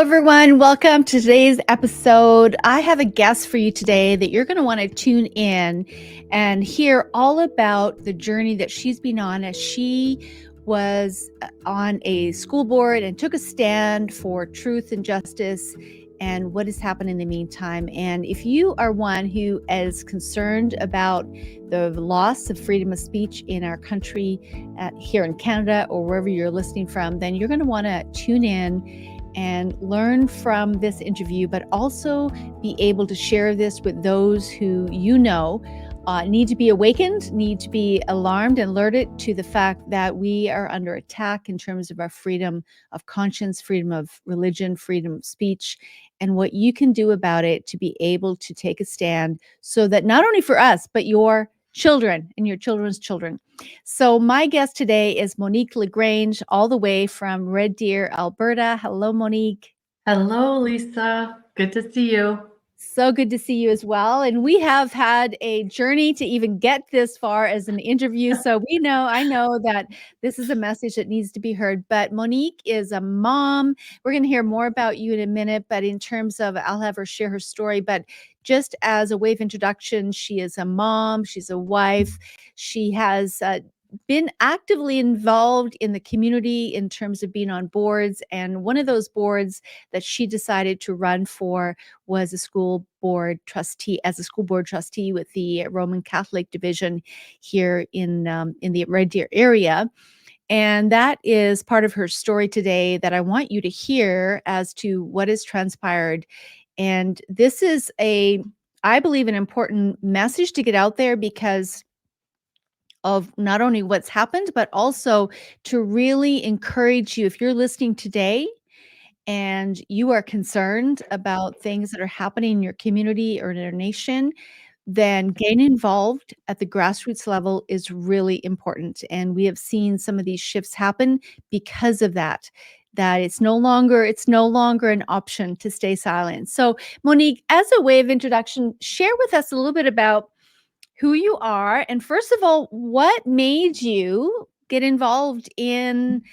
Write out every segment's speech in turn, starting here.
everyone. Welcome to today's episode. I have a guest for you today that you're going to want to tune in and hear all about the journey that she's been on as she was on a school board and took a stand for truth and justice and what has happened in the meantime. And if you are one who is concerned about the loss of freedom of speech in our country, here in Canada or wherever you're listening from, then you're going to want to tune in and learn from this interview, but also be able to share this with those who need to be awakened, need to be alarmed and alerted to the fact that we are under attack in terms of our freedom of conscience, freedom of religion, freedom of speech, and what you can do about it to be able to take a stand so that not only for us, but your children and your children's children. So my guest today is Monique LaGrange, all the way from Red Deer, Alberta. Hello, Monique. Hello, Lisa. Good to see you. So good to see you as well. And we have had a journey to even get this far as an interview. So I know that this is a message that needs to be heard. But Monique is a mom. We're going to hear more about you in a minute. But in terms of, I'll have her share her story. But just as a way of introduction, she is a mom. She's a wife. She has been actively involved in the community in terms of being on boards. And one of those boards that she decided to run for was a school board trustee, as a school board trustee with the Roman Catholic division here in the Red Deer area. And that is part of her story today that I want you to hear as to what has transpired. And this is I believe, an important message to get out there because of not only what's happened, but also to really encourage you, if you're listening today and you are concerned about things that are happening in your community or in your nation, then getting involved at the grassroots level is really important. And we have seen some of these shifts happen because of that it's no longer an option to stay silent. So Monique, as a way of introduction, share with us a little bit about who you are, and first of all, what made you get involved in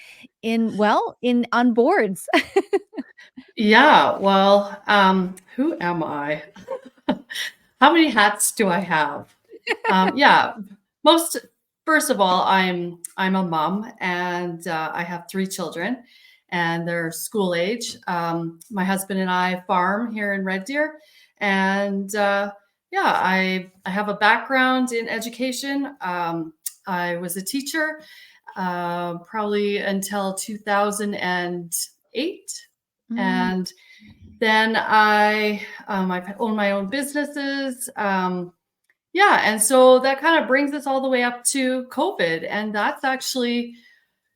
on boards? Yeah, well, who am I? How many hats do I have? Yeah, first of all, I'm a mom, and I have 3 children, and they're school age. My husband and I farm here in Red Deer, and yeah, I have a background in education. I was a teacher probably until 2008. And then I own my own businesses. Yeah. And so that kind of brings us all the way up to COVID. And that's actually,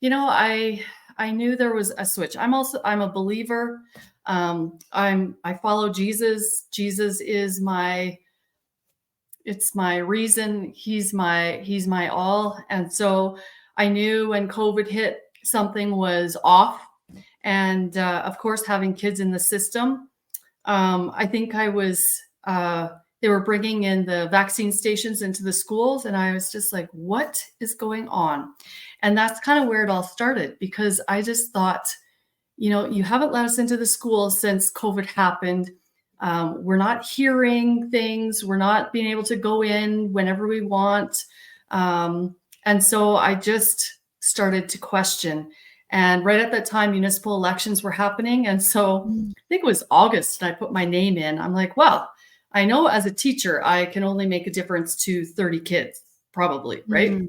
I knew there was a switch. I'm a believer. I follow Jesus. Jesus is it's my reason. He's my all. And so I knew when COVID hit, something was off. And of course, having kids in the system, I think they were bringing in the vaccine stations into the schools. And I was just like, what is going on? And that's kind of where it all started, because I just thought, you haven't let us into the schools since COVID happened. We're not hearing things. We're not being able to go in whenever we want. And so I just started to question. And right at that time, municipal elections were happening. And so I think it was August, and I put my name in. I'm like, well, I know as a teacher, I can only make a difference to 30 kids, probably, right?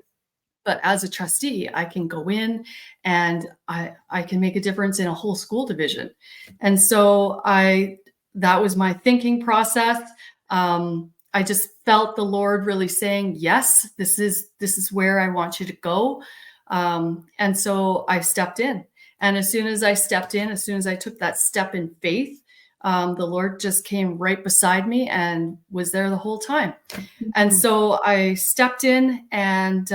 But as a trustee, I can go in and I can make a difference in a whole school division. And so that was my thinking process. I just felt the Lord really saying, yes, this is where I want you to go. And so I stepped in. And as soon as I stepped in, as soon as I took that step in faith, the Lord just came right beside me and was there the whole time. And so I stepped in, and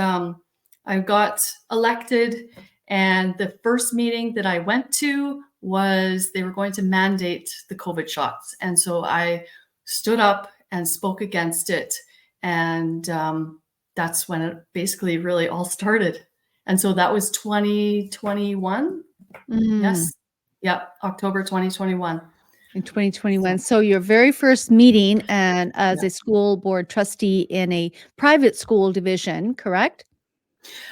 I got elected. And the first meeting that I went to was they were going to mandate the COVID shots. And so I stood up and spoke against it. And that's when it basically really all started. And so that was 2021. Yes. Yep, October 2021. In 2021. So, So your very first meeting and as yeah. a school board trustee in a private school division, correct?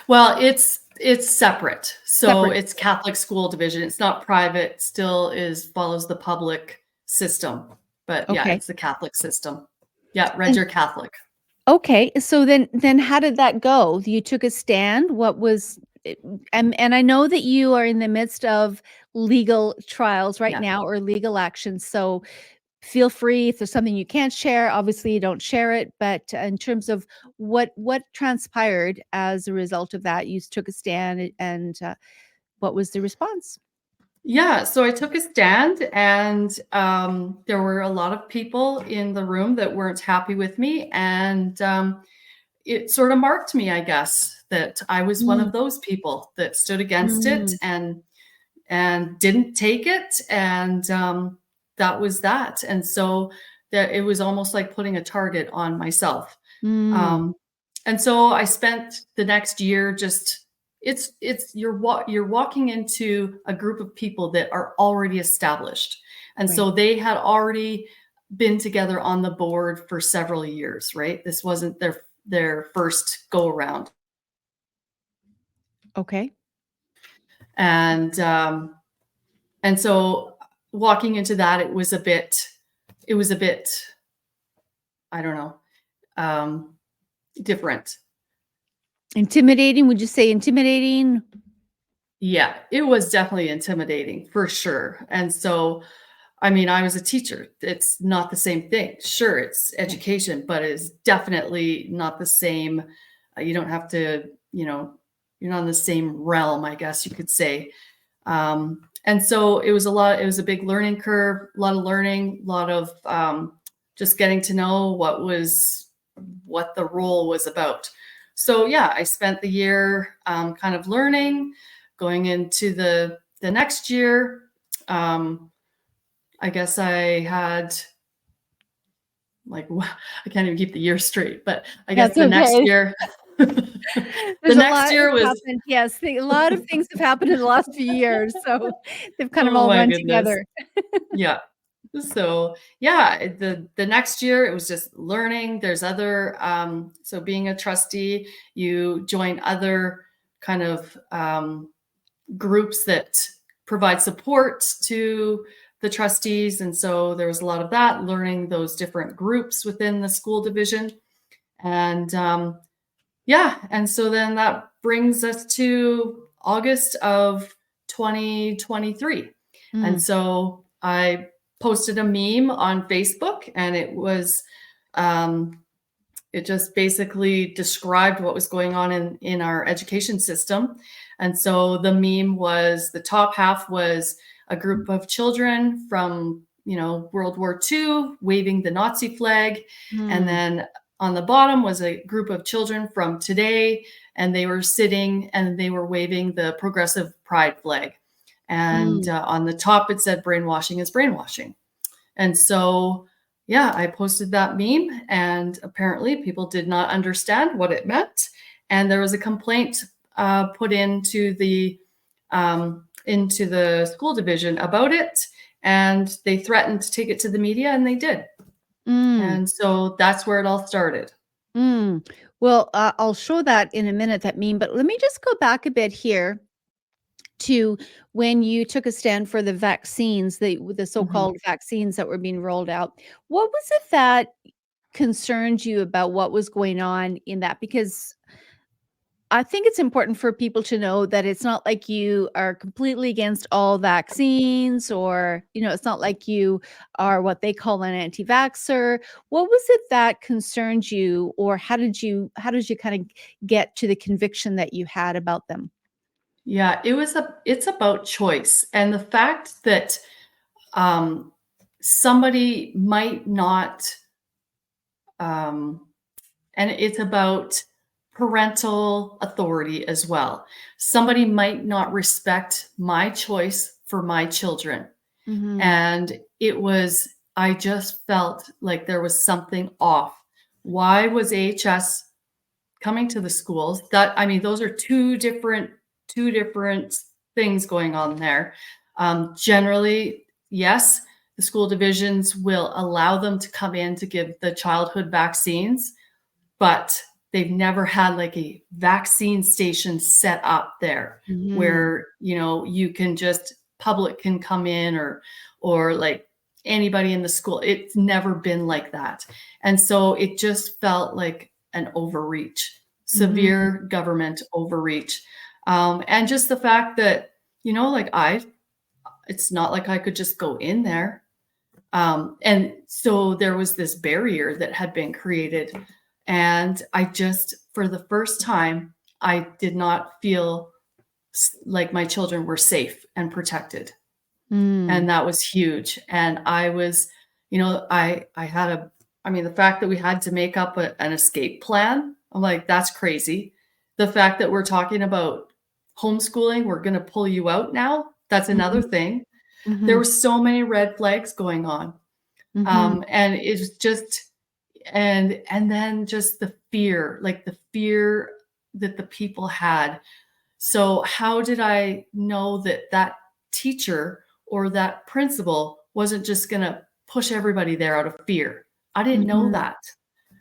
Well, it's separate. So Separate. it's Catholic school division. It's not private, still is follows the public system. But yeah, Okay. it's the Catholic system. Yeah, Red And Deer Catholic. okay, so then how did that go? You took a stand? What was it and I know that you are in the midst of legal trials right Yeah. now or legal action, so feel free if there's something you can't share, obviously you don't share it, but in terms of what transpired as a result of that, you took a stand and what was the response? Yeah, so I took a stand and there were a lot of people in the room that weren't happy with me and it sort of marked me, I guess, that I was one Mm, of those people that stood against it mm, and didn't take it and that was that. And so that it was almost like putting a target on myself. mm, Um, and so I spent the next year just you're walking into a group of people that are already established. And right. so they had already been together on the board for several years, right? This wasn't their first go around. Okay. And and so walking into that it was a bit I don't know, um different. Intimidating, would you say intimidating? Yeah, it was definitely intimidating for sure. And so, I mean, I was a teacher. It's not the same thing. Sure, it's Right. education, but it's definitely not the same. You don't have to, you're not in the same realm, I guess you could say. And so it was a big learning curve, a lot of learning, a lot of just getting to know what the role was about. So yeah, I spent the year kind of learning, going into the next year. Um, I guess I had like I can't even keep the year straight, but I guess That's the next okay. year, the There's a next lot year that's was happened, yes, a lot of things have happened in the last few years, so they've kind of oh all my run goodness. together. Yeah. So yeah, the next year it was just learning. There's other so being a trustee, you join other kind of groups that provide support to the trustees. And so there was a lot of that, learning those different groups within the school division. And yeah, and so then that brings us to August of 2023. And Mm, so I posted a meme on Facebook and um, it just basically described what was going on in our education system. And so the meme was the top half was a group of children from, World War II waving the Nazi flag. And mm, then on the bottom was a group of children from today, and they were sitting and they were waving the progressive pride flag. And mm, on the top, it said brainwashing is brainwashing. And so, yeah, I posted that meme, and apparently people did not understand what it meant. And there was a complaint put into the school division about it, and they threatened to take it to the media, and they did. mm, And so that's where it all started. mm. Well, I'll show that in a minute, that meme, but let me just go back a bit here to when you took a stand for the vaccines, the Mhm. so-called vaccines that were being rolled out. What was it that concerned you about what was going on in that? Because I think it's important for people to know that it's not like you are completely against all vaccines or, it's not like you are what they call an anti-vaxxer. What was it that concerned you or how did you kind of get to the conviction that you had about them? Yeah, it's about choice, and the fact that um, somebody might not um, and it's about parental authority as well. Somebody might not respect my choice for my children. Mhm. And I just felt like there was something off. Why was AHS coming to the schools? I mean, those are two different things going on there. Generally, yes, the school divisions will allow them to come in to give the childhood vaccines, but they've never had like a vaccine station set up there Mhm. where, you can just public can come in or like anybody in the school. It's never been like that. And so it just felt like an overreach, Mhm. severe government overreach. And just the fact that, like it's not like I could just go in there. And so there was this barrier that had been created. And I just, for the first time, I did not feel like my children were safe and protected. Mm. And that was huge. And I was, I had the fact that we had to make up an escape plan, I'm like, that's crazy. The fact that we're talking about homeschooling, we're going to pull you out now. That's another Mhm. thing. There were Mhm. so many red flags going on. Mhm. And it's just, and then just the fear, like the fear that the people had. So how did I know that that teacher or that principal wasn't just going to push everybody there out of fear? I didn't know Mhm. that.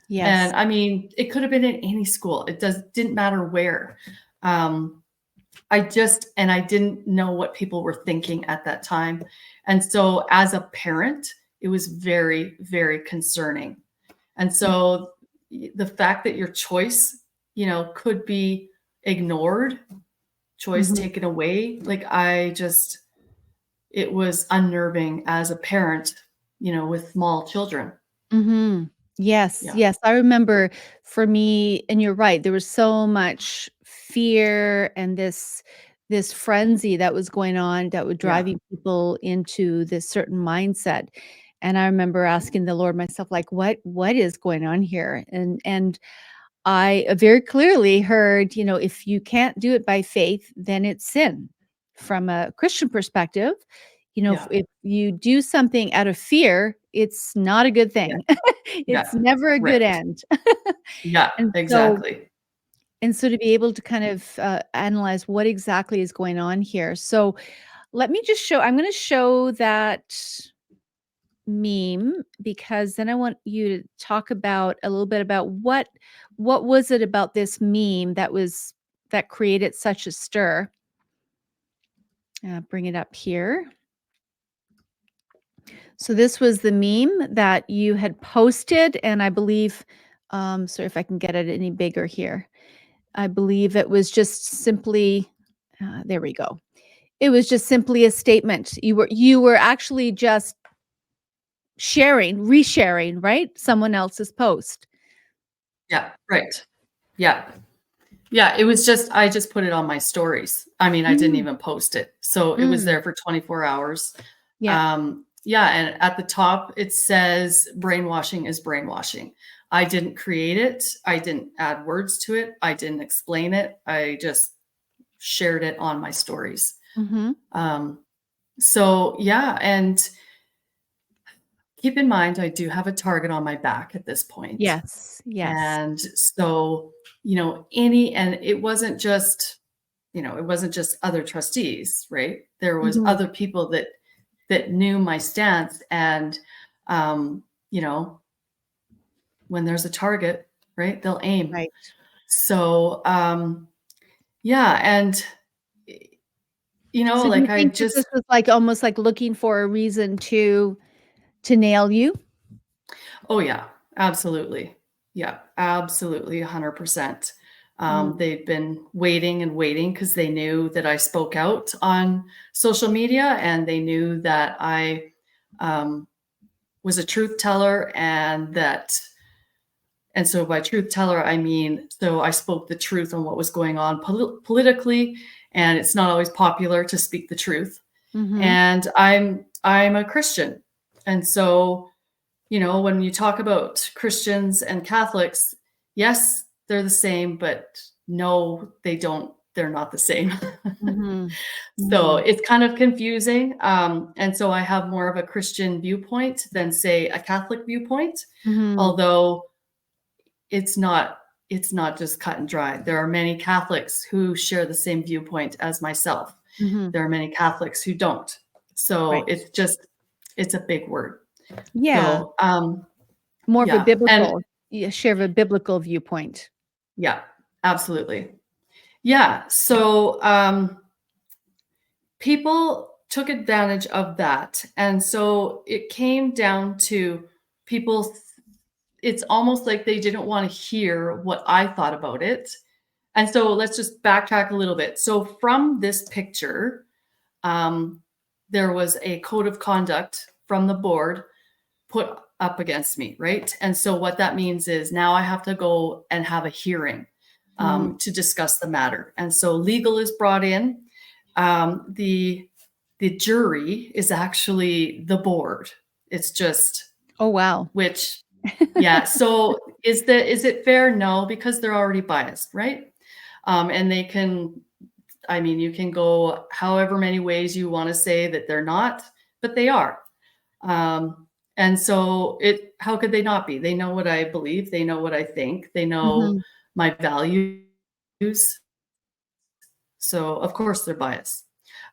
Yes. And it could have been in any school. Didn't matter where. Um, I didn't know what people were thinking at that time. And so as a parent, it was very, very concerning. And Mm. so the fact that your choice, could be ignored, choice Mhm. taken away, like it was unnerving as a parent, with small children. Mhm. Yes, Yeah. yes, I remember for me and you're right, there was so much fear and this frenzy that was going on that was Yeah. driving people into this certain mindset, and I remember asking the Lord myself, like, "What is going on here?" And I very clearly heard, if you can't do it by faith, then it's sin. From a Christian perspective, if Yeah. you do something out of fear, it's not a good Yeah. thing. It's Yeah. never a good Right. end. Yeah, And so exactly. to be able to kind of, analyze what exactly is going on here. So, let me just show I'm gonna show that meme because then I want you to talk about a little bit about what was it about this meme that created such a stir? Bring it up here. So this was the meme that you had posted, and I believe, sorry if I can get it any bigger here. I believe it was just simply, there we go. It was just simply a statement. You were actually just resharing, right? Someone else's post. Yeah, right. Yeah. Yeah, I just put it on my stories. I didn't Mm, even post it. So it was mm, there for 24 hours. yeah. Yeah, and at the top it says brainwashing is brainwashing. I didn't create it. I didn't add words to it. I didn't explain it. I just shared it on my stories. Mhm. Um, so yeah, and keep in mind I do have a target on my back at this point. Yes, yes. And so, any and it wasn't just other trustees, right? There was Mhm. other people that knew my stance and um, you know, when there's a target, right? They'll aim. Right. So, yeah, and So do you like I think that this just was, like, almost like looking for a reason to nail you? oh yeah, absolutely. Yeah, absolutely 100%. Mm, They'd been waiting and waiting because they knew that I spoke out on social media and they knew that I um, was a truth teller and so by truth teller, I mean, so I spoke the truth on what was going on politically, and it's not always popular to speak the truth. mhm. And I'm a Christian. And so when you talk about Christians and Catholics, yes, they're the same, but no, they don't. They're not the same. Mhm. So Mhm. it's kind of confusing. And so I have more of a Christian viewpoint than, say, a Catholic viewpoint, Mhm. although it's not it's not just cut and dry. There are many Catholics who share the same viewpoint as myself. Mhm. There are many Catholics who don't. So Right. it's a big word. Yeah. So, More of a yeah. And biblical, share of a biblical viewpoint. yeah, absolutely. Yeah. So, people took advantage of that. And so it came down to people, it's almost like they didn't want to hear what I thought about it. And so let's just backtrack a little bit. So from this picture, um, there was a code of conduct from the board put up against me, right? And so what that means is now I have to go and have a hearing to discuss the matter. And so legal is brought in. The jury is actually the board. It's just Oh, wow. which, yeah. So is it fair? No, because they're already biased, right? And they can, I mean, you can go however many ways you want to say that they're not, but they are. And so how could they not be? They know what I believe. They know what I think. They know Mhm. my values. So of course they're biased.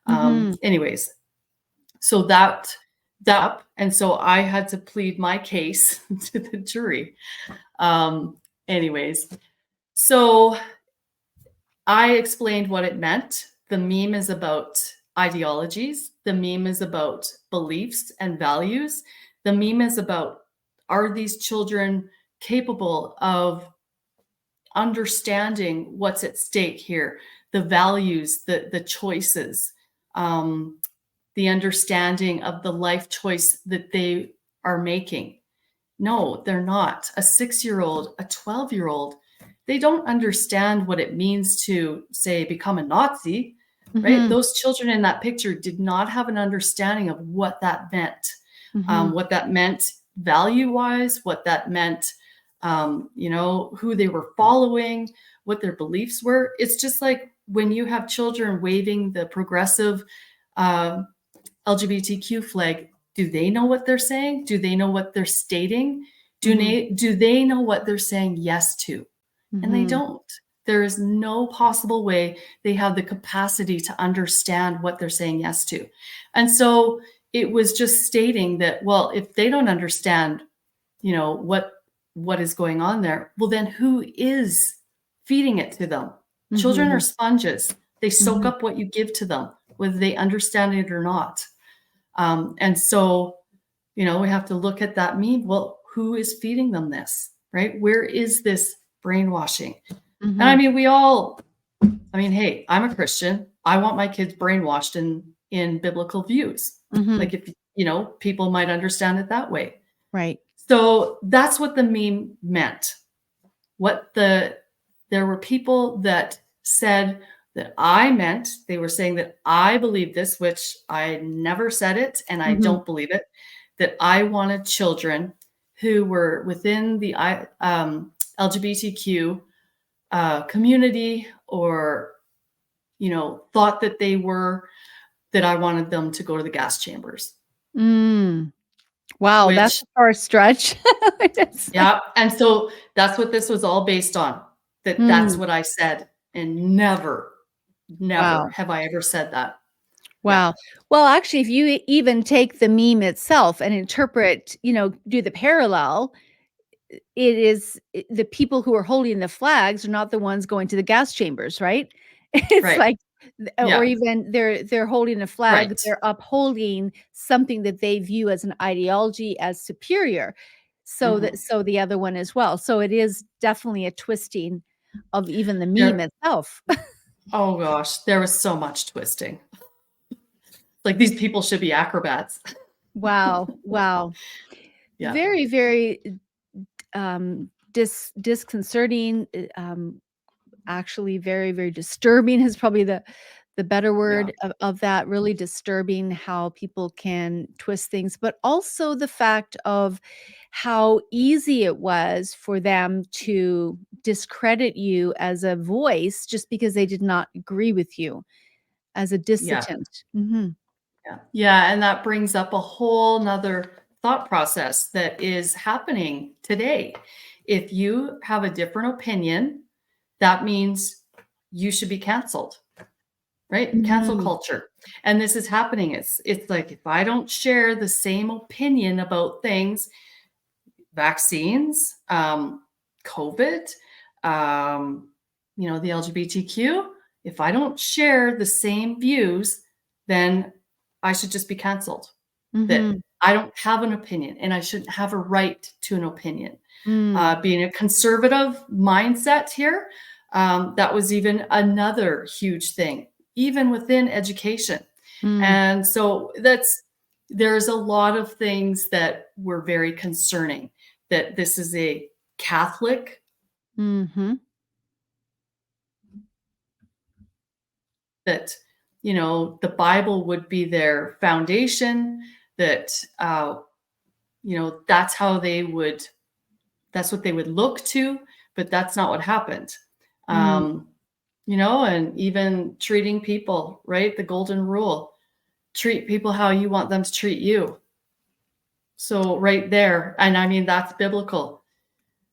Mhm. Anyways, so that, and so I had to plead my case to the jury. Um, anyways, so I explained what it meant. The meme is about ideologies. The meme is about beliefs and values. The meme is about, are these children capable of understanding what's at stake here, the values, the choices, the understanding of the life choice that they are making. No, they're not. A 6-year-old, a 12-year-old, they don't understand what it means to, say, become a Nazi, right? Mhm. Those children in that picture did not have an understanding of what that meant, Mhm. value-wise, what that meant, who they were following, what their beliefs were. It's just like when you have children waving the progressive uh, LGBTQ flag, do they know what they're saying? Do they know what they're stating? Mhm. Do they know what they're saying yes to? And they Mhm. don't. There is no possible way they have the capacity to understand what they're saying yes to. And so it was just stating that, well, if they don't understand, what is going on there, well, then who is feeding it to them? Children are Mhm. sponges. They soak Mhm. up what you give to them, whether they understand it or not. And so, we have to look at that meme. Well, who is feeding them this, right? Where is this brainwashing? And I Mhm. mean, hey, I'm a Christian. I want my kids brainwashed in biblical views. Mhm. Like if, people might understand it that way. Right. So that's what the meme meant. There were people that said that I meant, they were saying that I believe this, which I never said it and I Mhm. don't believe it, that I wanted children who were within the LGBTQ community, or, thought that I wanted them to go to the gas chambers, Mm. Wow, that's which, a far stretch. It's like yeah. And so that's what this was all based on, that's mm. what I said. And never Wow. have I ever said that. Yeah. Wow. Well, actually, if you even take the meme itself and interpret, do the parallel, it is the people who are holding the flags are not the ones going to the gas chambers, right? It's Right. like or Yeah. even they're holding a flag, Right. they're upholding something that they view as an ideology as superior. Mhm. So the other one as well. So it is definitely a twisting of even the meme There itself. Oh gosh, there was so much twisting. Like, these people should be acrobats. Wow, wow. Yeah. Very, very, disconcerting, actually very, very disturbing is probably the better Yeah. word of that, really disturbing how people can twist things, but also the fact of how easy it was for them to discredit you as a voice just because they did not agree with you as a Yeah. dissident. Mhm. Yeah. Yeah, and that brings up a whole nother thought process that is happening today. If you have a different opinion, that means you should be canceled. right? Cancel Mhm. culture. And this is happening. It's like, if I don't share the same opinion about things, vaccines, COVID, the LGBTQ, if I don't share the same views, then I should just be canceled. That Mhm. I don't have an opinion and I shouldn't have a right to an opinion. Mm. Being a conservative mindset here, that was even another huge thing, even within education. Mm. And so there's a lot of things that were very concerning, that this is a Catholic, Mhm. that, the Bible would be their foundation, that, that's how that's what they would look to, but that's not what happened. Mm. Um, and even treating people, right? The golden rule, treat people how you want them to treat you. So right there, and I mean, that's biblical.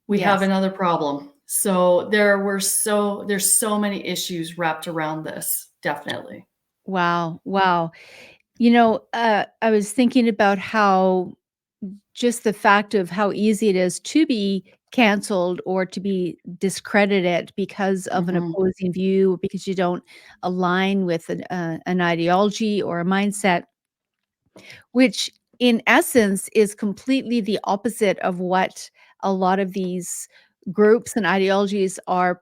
We have Yes. another problem. So there's so many issues wrapped around this, definitely. Wow. Wow. I was thinking about how just the fact of how easy it is to be canceled or to be discredited because of an Mhm. opposing view, because you don't align with an ideology or a mindset, which in essence is completely the opposite of what a lot of these groups and ideologies are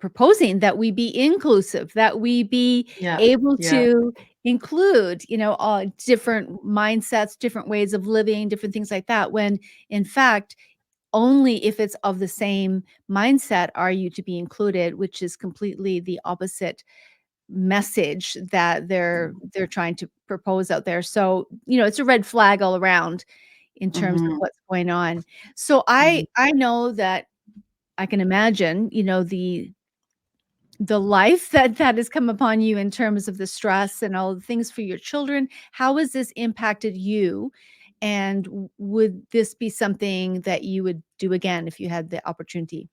proposing, that we be inclusive, that we be Yeah, able yeah. to include, different mindsets, different ways of living, different things like that, when in fact, only if it's of the same mindset are you to be included, which is completely the opposite message that they're trying to propose out there. So, it's a red flag all around in terms of Mhm, what's going on. So mhm. I know that I can imagine, the life that has come upon you in terms of the stress and all the things for your children. How has this impacted you? And would this be something that you would do again if you had the opportunity?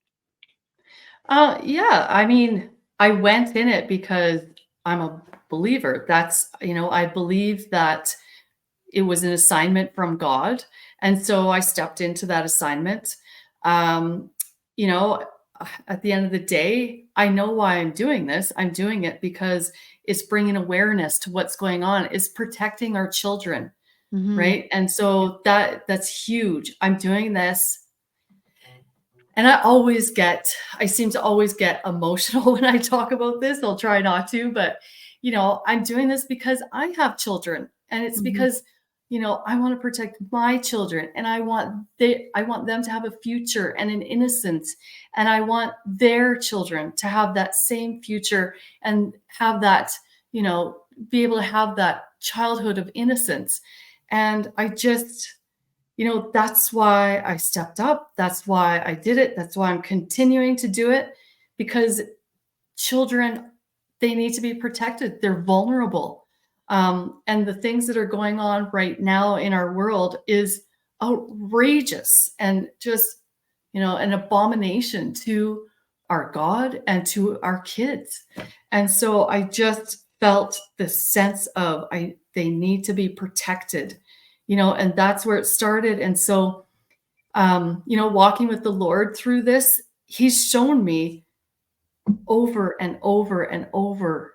Yeah, I mean, I went in it because I'm a believer. I believe that it was an assignment from God, and so I stepped into that assignment. Um, you know, at the end of the day, I know why I'm doing this. I'm doing it because it's bringing awareness to what's going on. It's protecting our children, Mhm. right? And Yeah. so that's huge. I'm doing this, and I seem to always get emotional when I talk about this. I'll try not to, but I'm doing this because I have children, and it's Mhm. because I want to protect my children, and I want them to have a future and an innocence, and I want their children to have that same future and have that, be able to have that childhood of innocence. And I just that's why I stepped up. That's why I did it. That's why I'm continuing to do it, because children, they need to be protected. They're vulnerable. And the things that are going on right now in our world is outrageous and just, an abomination to our God and to our kids. And so I just felt this sense of they need to be protected, and that's where it started. And so, walking with the Lord through this, He's shown me over and over and over,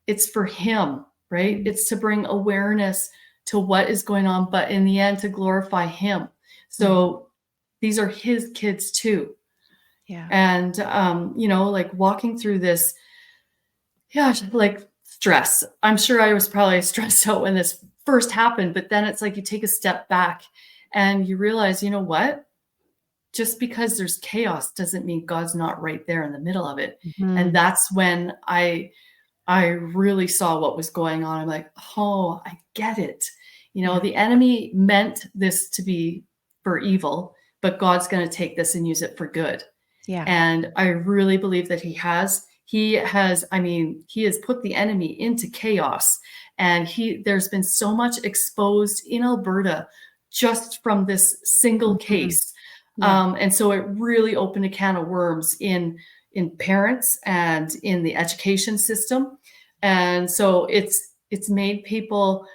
it's for Him, right? Mhm. It's to bring awareness to what is going on, but in the end, to glorify Him. Mhm. So these are His kids too. Yeah. And, like walking through this, yeah, like stress. I'm sure I was probably stressed out when this first happened, but then it's like you take a step back and you realize, you know what? Just because there's chaos doesn't mean God's not right there in the middle of it. And Mhm. that's when I really saw what was going on. I'm like, "Oh, I get it." Yeah. The enemy meant this to be for evil, but God's going to take this and use it for good. Yeah. And I really believe that I mean, he has put the enemy into chaos. And there's been so much exposed in Alberta just from this single Mhm. case. Yeah. And so it really opened a can of worms in parents and in the education system. And so it's made people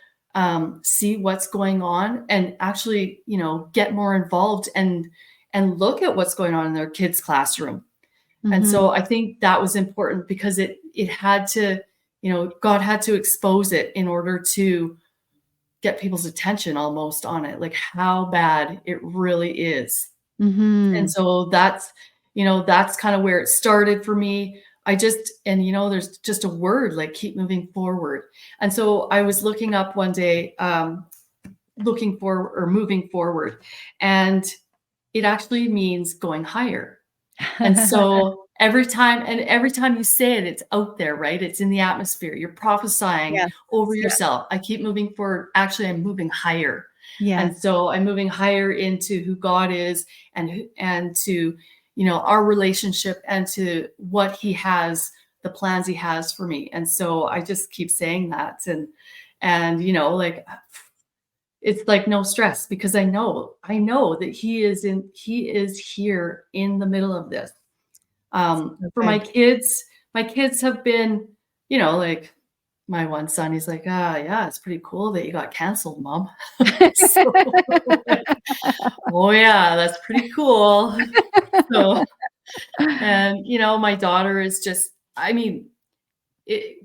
see what's going on and actually, get more involved and look at what's going on in their kids' classroom. And Mhm. so I think that was important because it had to, God had to expose it in order to get people's attention almost on it, like how bad it really is. And Mhm. so that's kind of where it started for me. There's just a word like keep moving forward. And so I was looking up one day, looking for or moving forward, and it actually means going higher. And so every time you say it, it's out there, right? It's in the atmosphere. You're prophesying Yes, over yes, yourself. I keep moving forward. Actually, I'm moving higher. And yes. so I'm moving higher into who God is and to, our relationship and to what he has, the plans he has for me. And so I just keep saying that like it's like no stress because I know that he is here in the middle of this. So For good. my kids have been, like my one son, he's like, yeah, it's pretty cool that you got canceled, mom. So like, oh yeah, that's pretty cool. So, and my daughter is just, I mean,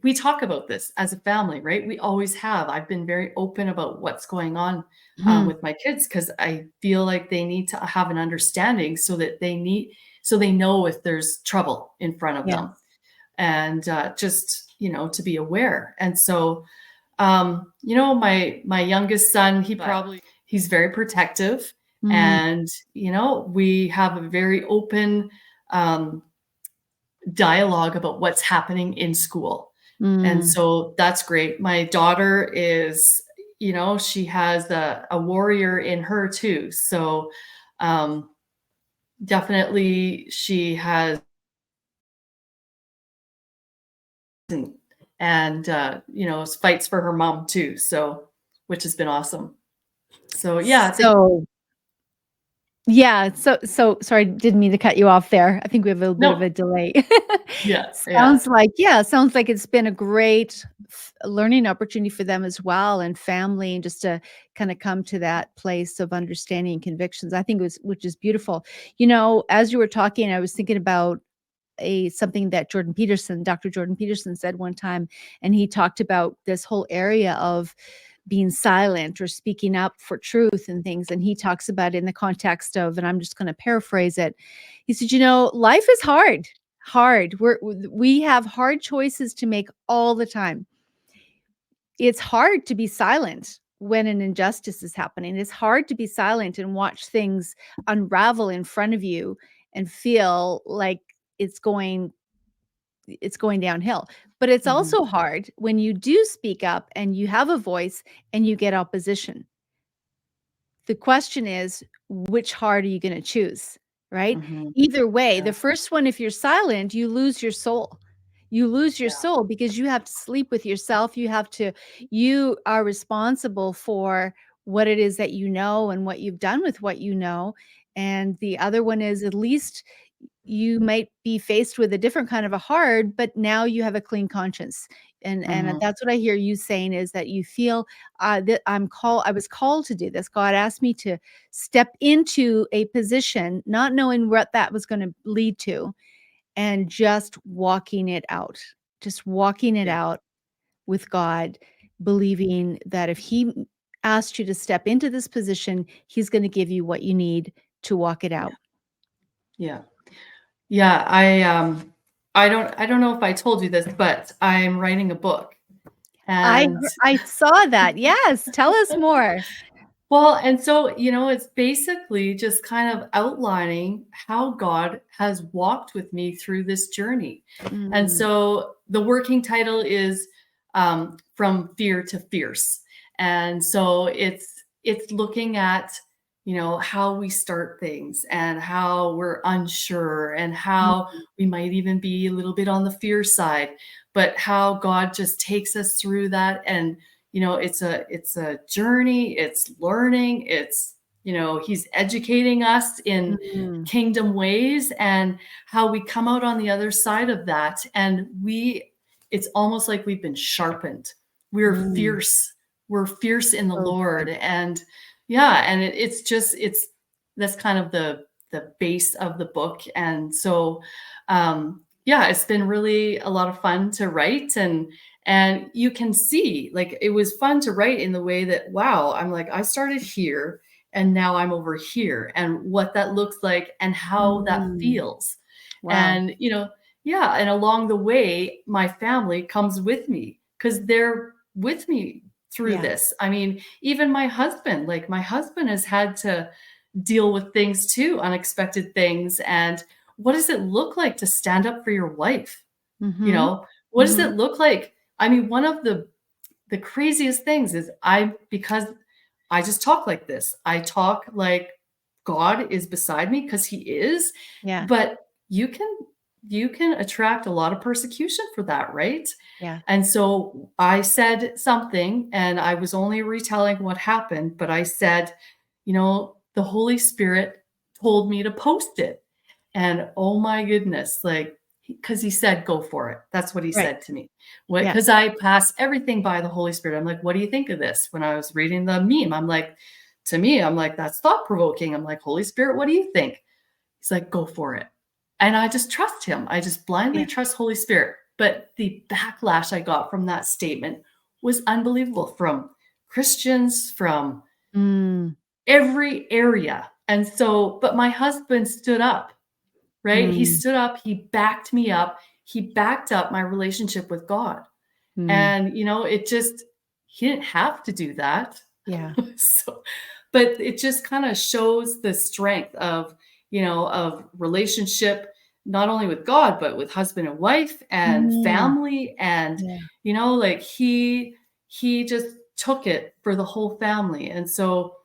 we talk about this as a family, right? We always have. I've been very open about what's going on Mhm. with my kids because I feel like they need to have an understanding so they know if there's trouble in front of them, Yes. and just to be aware. And so, my youngest son, he's very protective, Mm, and we have a very open um, dialogue about what's happening in school. And mm. so that's great. My daughter is, she has a warrior in her too. So um, definitely she has, and fights for her mom too. So, which has been awesome. So yeah, I think So yeah, so sorry, didn't mean to cut you off there. I think we have a little bit of no, a delay. yeah, yeah. Sounds like it's been a great learning opportunity for them as well and family and just to kind of come to that place of understanding and convictions. I think it was which is beautiful. As you were talking, I was thinking about a something that Dr. Jordan Peterson said one time, and he talked about this whole area of being silent or speaking up for truth and things. And he talks about it in the context of, and I'm just going to paraphrase it. He said, life is hard, hard. We have hard choices to make all the time. It's hard to be silent when an injustice is happening. It's hard to be silent and watch things unravel in front of you and feel like it's going it's going downhill. But it's Mhm, also hard when you do speak up and you have a voice and you get opposition. The question is, which heart are you going to choose? Right? mhm, Either way, yeah, the first one, if you're silent, you lose your soul. You lose your yeah, soul because you have to sleep with yourself. You are responsible for what it is that you know and what you've done with what you know. And the other one is at least you might be faced with a different kind of a hard, but now you have a clean conscience. And mhm, that's what I hear you saying is that you feel that I was called to do this. God asked me to step into a position, not knowing what that was going to lead to, and just walking it out. Just walking it yeah, out with God, believing that if He asked you to step into this position, He's going to give you what you need to walk it yeah, out. yeah. Yeah, I don't know if I told you this, but I'm writing a book. And I saw that. Yes, tell us more. well, and so, it's basically just kind of outlining how God has walked with me through this journey. And Mm, so the working title is From Fear to Fierce. And so it's looking at, how we start things and how we're unsure and how mm, we might even be a little bit on the fear side, but how God just takes us through that. And it's a journey, it's learning, it's he's educating us in mm, kingdom ways, and how we come out on the other side of that, and we it's almost like we've been sharpened. We're Mm, fierce. We're fierce in the so Lord. good. And yeah, and it's just, that's kind of the base of the book. And so, yeah, it's been really a lot of fun to write. And you can see, like, it was fun to write in the way that, wow, I'm like, I started here and now I'm over here, and what that looks like and how that Mm, feels. wow. And, yeah, and along the way, my family comes with me because they're with me through Yeah. this. I mean, even my husband, like, my husband has had to deal with things too, unexpected things. And what does it look like to stand up for your wife? You Mhm. know, what does Mhm. it look like? I mean, one of the craziest things is, because I just talk like this. I talk like God is beside me, because he is, Yeah. but you can attract a lot of persecution for that, right? Yeah. And so I said something, and I was only retelling what happened, but I said, the Holy Spirit told me to post it. And oh my goodness, like, because he said, go for it. That's what he Right. said to me. What? Yeah. Because I pass everything by the Holy Spirit. I'm like, what do you think of this? When I was reading the meme, I'm like, to me, I'm like, that's thought provoking. I'm like, Holy Spirit, what do you think? He's like, go for it. And I just trust him. I just blindly Yeah. trust Holy Spirit. But the backlash I got from that statement was unbelievable, from Christians, from Mm, every area. And so, but my husband stood up, right? He mm, stood up, he backed me up, he backed up my relationship with God. mm. And, it just, he didn't have to do that. Yeah. So, but it just kind of shows the strength of relationship, not only with God, but with husband and wife and Mm, family. And, yeah. like, he just took it for the whole family. And so,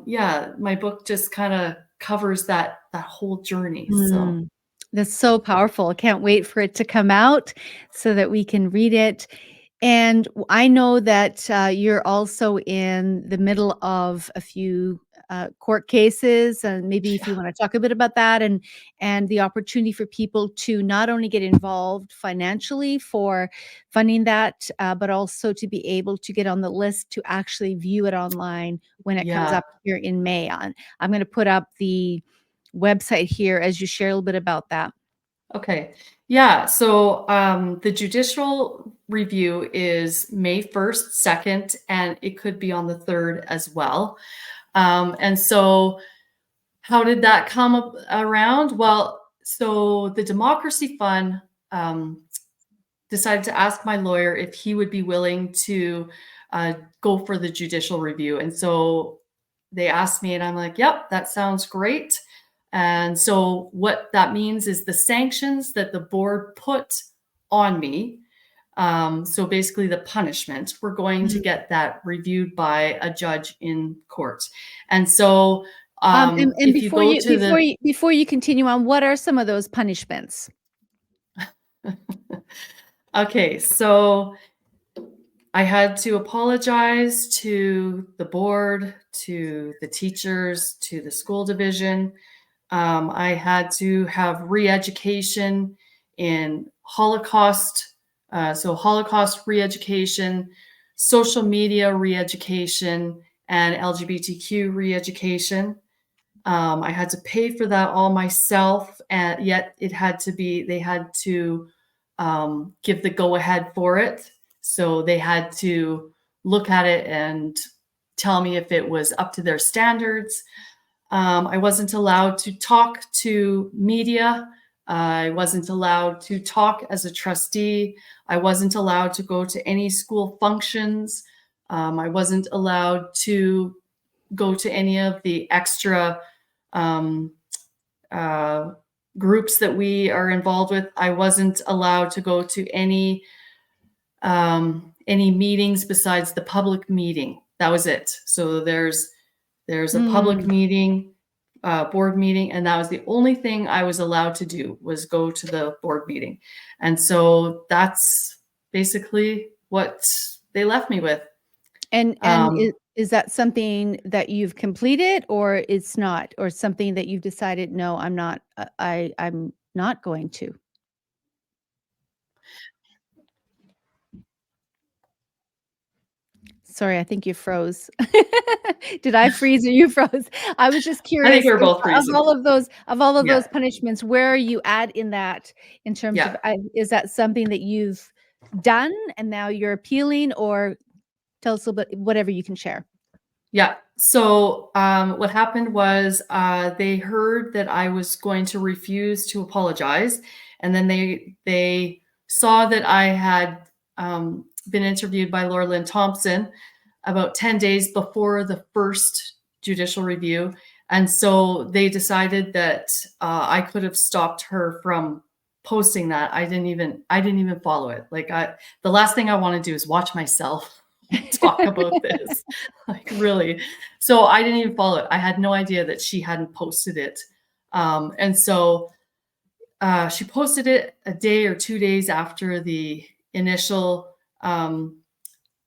yeah, my book just kind of covers that whole journey. So Mm. That's so powerful. I can't wait for it to come out so that we can read it. And I know that you're also in the middle of a few court cases, and maybe if you yeah, want to talk a bit about that, and the opportunity for people to not only get involved financially for funding that, but also to be able to get on the list to actually view it online when it comes yeah. up here in May. I'm going to put up the website here as you share a little bit about that. Okay. Yeah. So the judicial review is May 1st, 2nd, and it could be on the 3rd as well. And so, how did that come around? Well, so the Democracy Fund um, decided to ask my lawyer if he would be willing to go for the judicial review. And so they asked me, and I'm like, yep, that sounds great. And so what that means is the sanctions that the board put on me. So basically, the punishment, we're going to Mm. get that reviewed by a judge in court. And so, And if you go to the before you continue on, what are some of those punishments? okay, so I had to apologize to the board, to the teachers, to the school division. I had to have re-education in Holocaust, so Holocaust re-education, social media re-education, and LGBTQ re-education. I had to pay for that all myself, and yet they had to give the go ahead for it. So they had to look at it and tell me if it was up to their standards. I wasn't allowed to talk to media. I wasn't allowed to talk as a trustee. I wasn't allowed to go to any school functions. I wasn't allowed to go to any of the extra um, uh, groups that we are involved with. I wasn't allowed to go to any meetings besides the public meeting. That was it. So there's a public Mm. meeting, board meeting, and that was the only thing I was allowed to do, was go to the board meeting. And so that's basically what they left me with. And Um, is that something that you've completed, or it's not, or something that you've decided, no, I'm not going to? Sorry, I think you froze. Did I freeze or you froze? I was just I think curious, we're both of freezing. all of Yeah. those punishments, where are you at in that in terms of, Yeah. is that something that you've done and now you're appealing, or tell us a little bit, whatever you can share. Yeah. So what happened was they heard that I was going to refuse to apologize, and then they saw that I had been interviewed by Laura Lynn Thompson about 10 days before the first judicial review, and so they decided that I could have stopped her from posting that. I didn't even follow it. Like the last thing I want to do is watch myself talk about this. Like really. So I didn't even follow it. I had no idea that she hadn't posted it. And so she posted it a day or 2 days after um,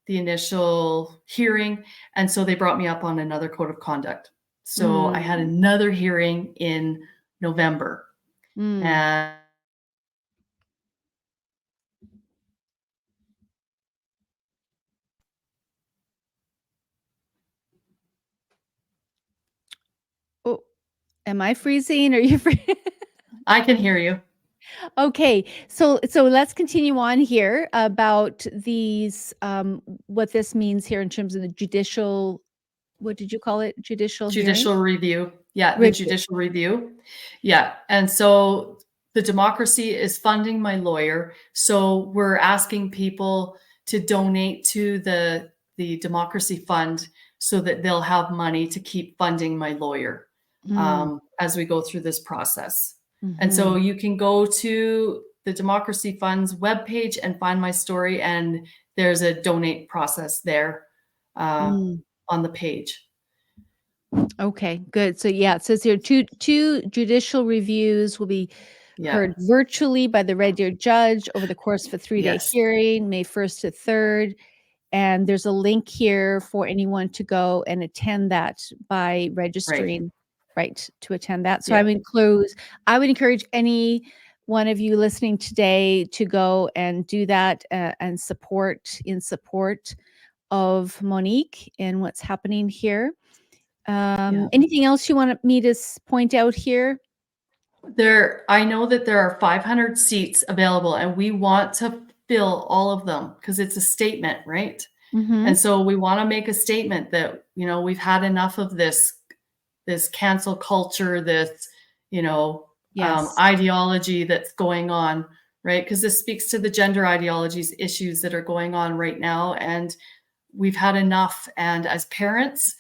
the initial hearing. And so they brought me up on another code of conduct. So I had Mm, another hearing in November. mm. And Oh, am I freezing? Are you free? I can hear you. Okay, so let's continue on here about these, what this means here in terms of the judicial, what did you call it? Judicial hearing? Judicial review. Yeah, the Review. judicial review. Yeah. And so the democracy is funding my lawyer. So we're asking people to donate to the democracy fund so that they'll have money to keep funding my lawyer Mm, as we go through this process. And so mhm, you can go to the Democracy Fund's webpage and find my story, and there's a donate process there mm. on the page. Okay, good. So yeah, it says here two judicial reviews will be Yeah. heard virtually by the Red Deer judge over the course of a 3-day Yes. hearing, May 1st to 3rd. And there's a link here for anyone to go and attend that by Right. registering, right, to attend that. So Yeah. I would encourage any one of you listening today to go and do that, and support of Monique and what's happening here. Yeah. Anything else you want me to point out here? I know that there are 500 seats available, and we want to fill all of them because it's a statement, right? And Mhm. so we want to make a statement that, we've had enough of this cancel culture, this, Yes. ideology that's going on, right? Because this speaks to the gender ideologies issues that are going on right now. And we've had enough. And as parents,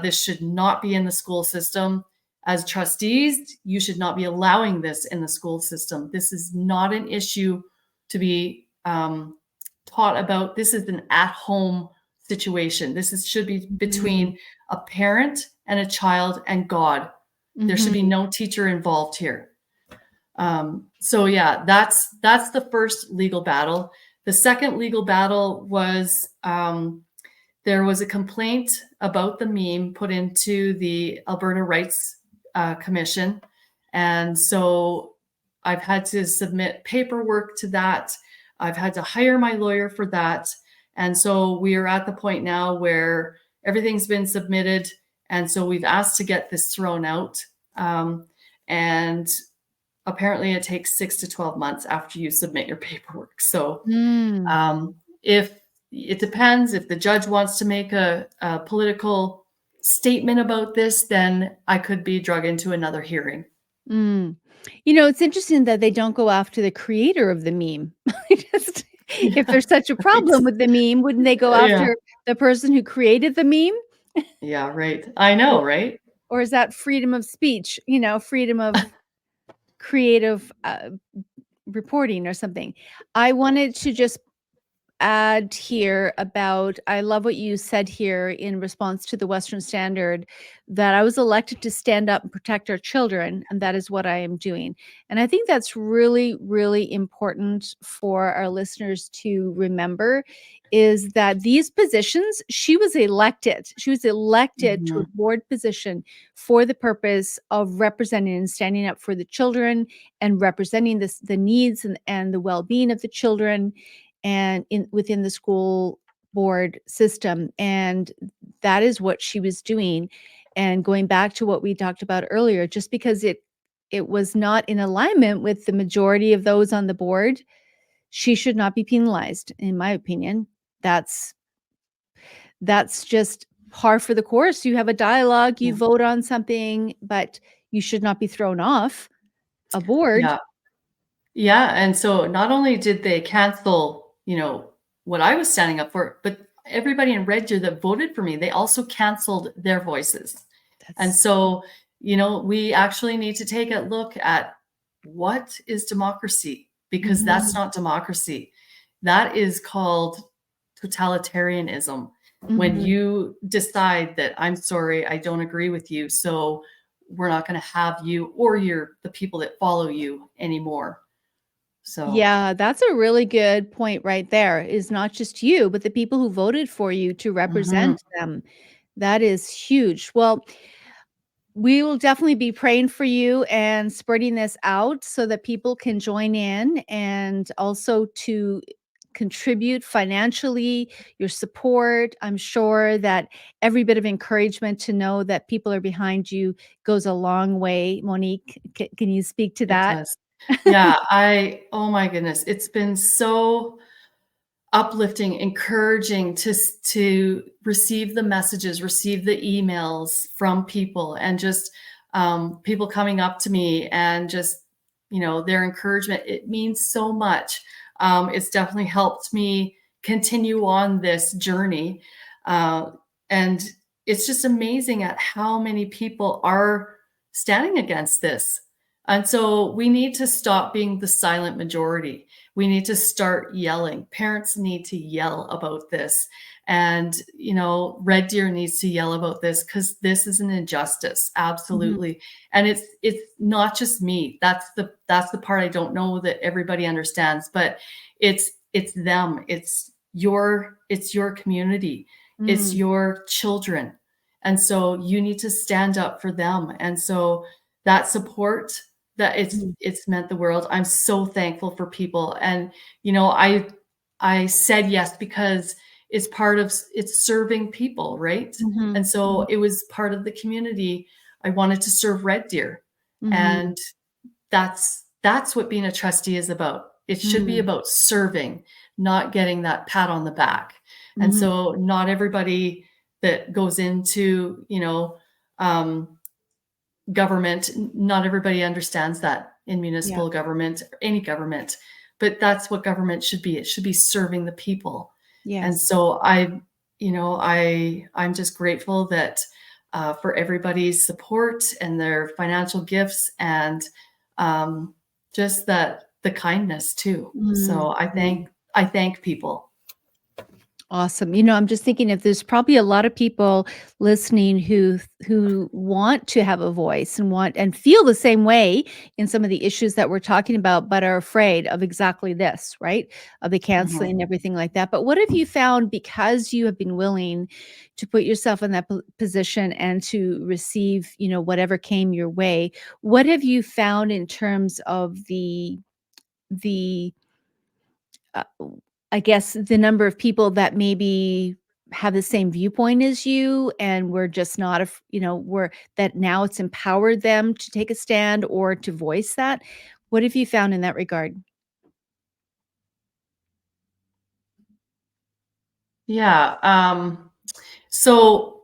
this should not be in the school system. As trustees, you should not be allowing this in the school system. This is not an issue to be taught about. This is an at-home situation. Should be Mm, between a parent and a child and God. There should be mhm, no teacher involved here. So yeah, that's the first legal battle. The second legal battle was there was a complaint about the meme put into the Alberta Rights Commission, and so I've had to submit paperwork to that. I've had to hire my lawyer for that, and so we are at the point now where everything's been submitted, and so we've asked to get this thrown out. And apparently it takes 6 to 12 months after you submit your paperwork. So mm. if it depends, if the judge wants to make a political statement about this, then I could be drug into another hearing. Mm. It's interesting that they don't go after the creator of the meme. Just if Yeah, there's such a right. problem with the meme, wouldn't they go Yeah. after the person who created the meme? Yeah, right. I Or know, right? or is that freedom of speech, freedom of creative, reporting or something? I wanted to just add here about, I love what you said here in response to the Western Standard, that I was elected to stand up and protect our children, and that is what I am doing. And I think that's really, really important for our listeners to remember, is that these positions, she was elected. She was elected to a Mhm. board position for the purpose of representing and standing up for the children and representing the needs and the well-being of the children and within the school board system, and that is what she was doing. And going back to what we talked about earlier, just because it was not in alignment with the majority of those on the board, she should not be penalized, in my opinion. That's just par for the course. You have a dialogue, you Yeah. vote on something, but you should not be thrown off a board. Yeah. Yeah, and so not only did they cancel, what I was standing up for, but everybody in Red Deer that voted for me, they also canceled their voices. And That's so, we actually need to take a look at what is democracy, because that's Mhm, not democracy. That is called totalitarianism. When mhm. you decide that, I'm sorry, I don't agree with you, so we're not going to have you or the people that follow you anymore. So, Yeah, that's a really good point right there, is not just you, but the people who voted for you to mhm, represent them. That is huge. Well, we will definitely be praying for you and spreading this out so that people can join in, and also to contribute financially, your support. I'm sure that every bit of encouragement to know that people are behind you goes a long way. Monique, can you speak to it that? does. Yeah, oh my goodness, it's been so uplifting, encouraging to receive the messages, receive the emails from people, and just people coming up to me and just their encouragement. It means so much. It's definitely helped me continue on this journey, uh, and it's just amazing at how many people are standing against this. And so we need to stop being the silent majority. We need to start yelling. Parents need to yell about this. And, Red Deer needs to yell about this, because this is an injustice. Mhm, Absolutely. And it's not just me. That's the part I don't know that everybody understands, but it's them. It's your community. It's mm, your children. And so you need to stand up for them. And so that support, that mm, it's meant the world. I'm so thankful for people. And I said yes because it's serving people, right? mhm, And so mhm, it was part of the community. I wanted to serve Red Deer. mhm, And that's what being a trustee is about. It should be mm, about serving, not getting that pat on the back. And mhm. so not everybody that goes into, um, government, not everybody understands that in Yeah, municipal government or any government, but that's what government should be. It should be serving the people. And yes. so I'm just grateful that for everybody's support and their financial gifts, and um, just that the kindness too. Mm, So mm. I thank people. Awesome. I'm just thinking if there's probably a lot of people listening who want to have a voice and want and feel the same way in some of the issues that we're talking about, but are afraid of exactly this, right? Of the canceling Mhm. and everything like that. But what have you found, because you have been willing to put yourself in that position and to receive, whatever came your way? What have you found in terms of the uh, I guess the number of people that maybe have the same viewpoint as you, and we're just not, we're that now it's empowered them to take a stand or to voice that. What have you found in that regard? Yeah. So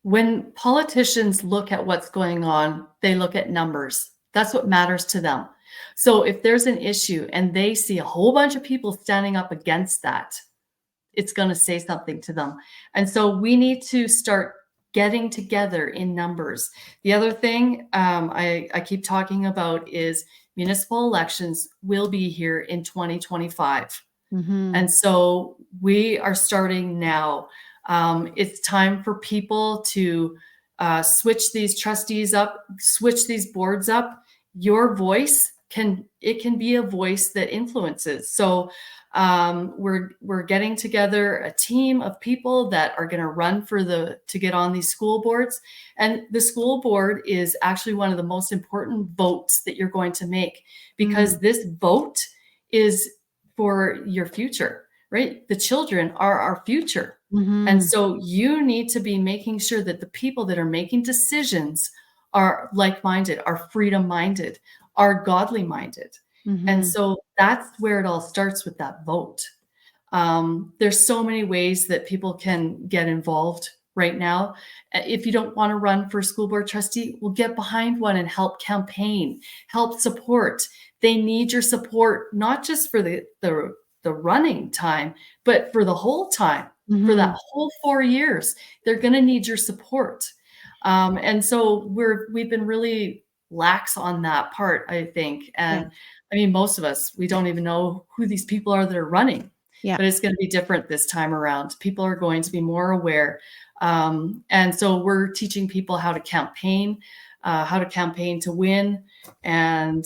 when politicians look at what's going on, they look at numbers. That's what matters to them. So if there's an issue and they see a whole bunch of people standing up against that, it's going to say something to them. And so we need to start getting together in numbers. The other thing I keep talking about is municipal elections will be here in 2025. Mhm. And so we are starting now. It's time for people to switch these trustees up, switch these boards up. Your voice can be a voice that influences. So we're getting together a team of people that are going to run to get on these school boards. And the school board is actually one of the most important votes that you're going to make, Mm, because this vote is for your future. right? The children are our future. Mm-hmm. And so you need to be making sure that the people that are making decisions are like-minded, are freedom-minded, are godly-minded. And Mm-hmm. so that's where it all starts with that vote. There's so many ways that people can get involved right now. If you don't want to run for school board trustee, well, get behind one and help campaign, help support. They need your support, not just for the running time, but for the whole time, for Mm-hmm. that whole 4 years. They're going to need your support. And so we've been really lax on that part, I think. Yeah. And I mean, most of us, we don't even know who these people are that are running. Yeah. But it's going to be different this time around. People are going to be more aware. And so we're teaching people how to campaign to win, and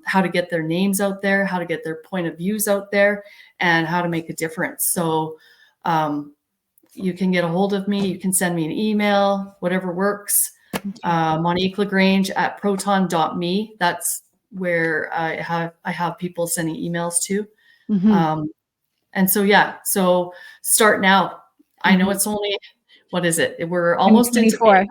how to get their names out there, how to get their point of views out there, and how to make a difference. So you can get a hold of me. You can send me an email, whatever works. Okay. Monique LaGrange at proton.me. That's where I have people sending emails to. Mm-hmm. And so, yeah, so start now. I know Mm-hmm. it's only, what is it? We're almost into 2024.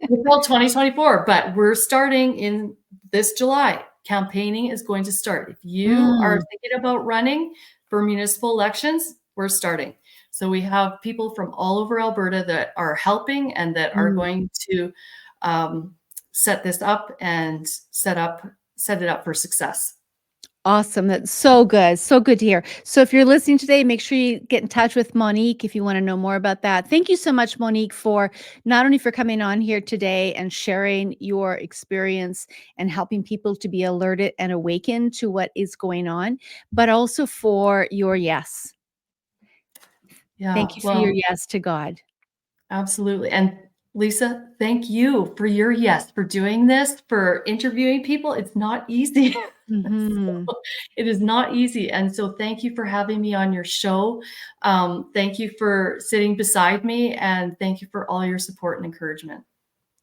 April 2024, but we're starting in this July. Campaigning is going to start. If you are thinking about running for municipal elections, we're starting. So we have people from all over Alberta that are helping and that are going to set this up and set it up for success. Awesome. That's so good. So good to hear. So if you're listening today, make sure you get in touch with Monique if you want to know more about that. Thank you so much, Monique, for not only for coming on here today and sharing your experience and helping people to be alerted and awakened to what is going on, but also for your yes. Yeah, Thank you for well, your yes to God. absolutely. And Lisa, thank you for your yes, for doing this, for interviewing people. It's not easy. Mm-hmm. It is not easy. And so thank you for having me on your show. Thank you for sitting beside me, and thank you for all your support and encouragement.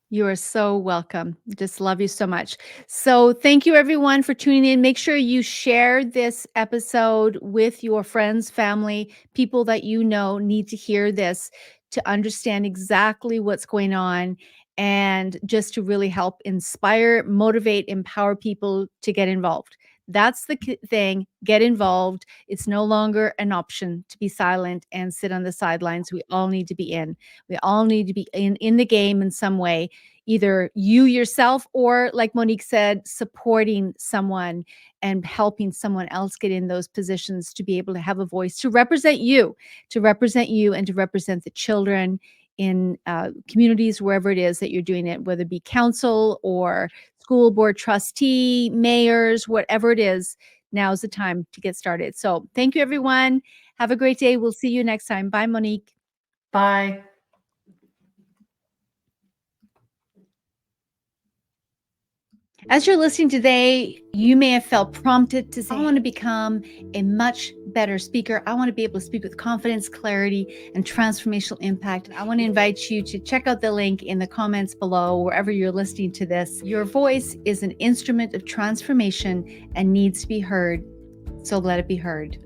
You are so welcome. Just love you so much. So, thank you everyone for tuning in. Make sure you share this episode with your friends, family, people that you know need to hear this to understand exactly what's going on, and just to really help inspire, motivate, empower people to get involved. That's the thing. Get involved. It's no longer an option to be silent and sit on the sidelines. We all need to be in. We all need to be in the game in some way, either you yourself or, like Monique said, supporting someone and helping someone else get in those positions to be able to have a voice to represent you and to represent the children in communities, wherever it is that you're doing it, whether it be council or school board trustee, mayors, whatever it is. Now's the time to get started. So thank you, everyone. Have a great day. We'll see you next time. Bye, Monique. Bye. As you're listening today, you may have felt prompted to say, I want to become a much better speaker. I want to be able to speak with confidence, clarity, and transformational impact. I want to invite you to check out the link in the comments below, wherever you're listening to this. Your voice is an instrument of transformation and needs to be heard. So let it be heard.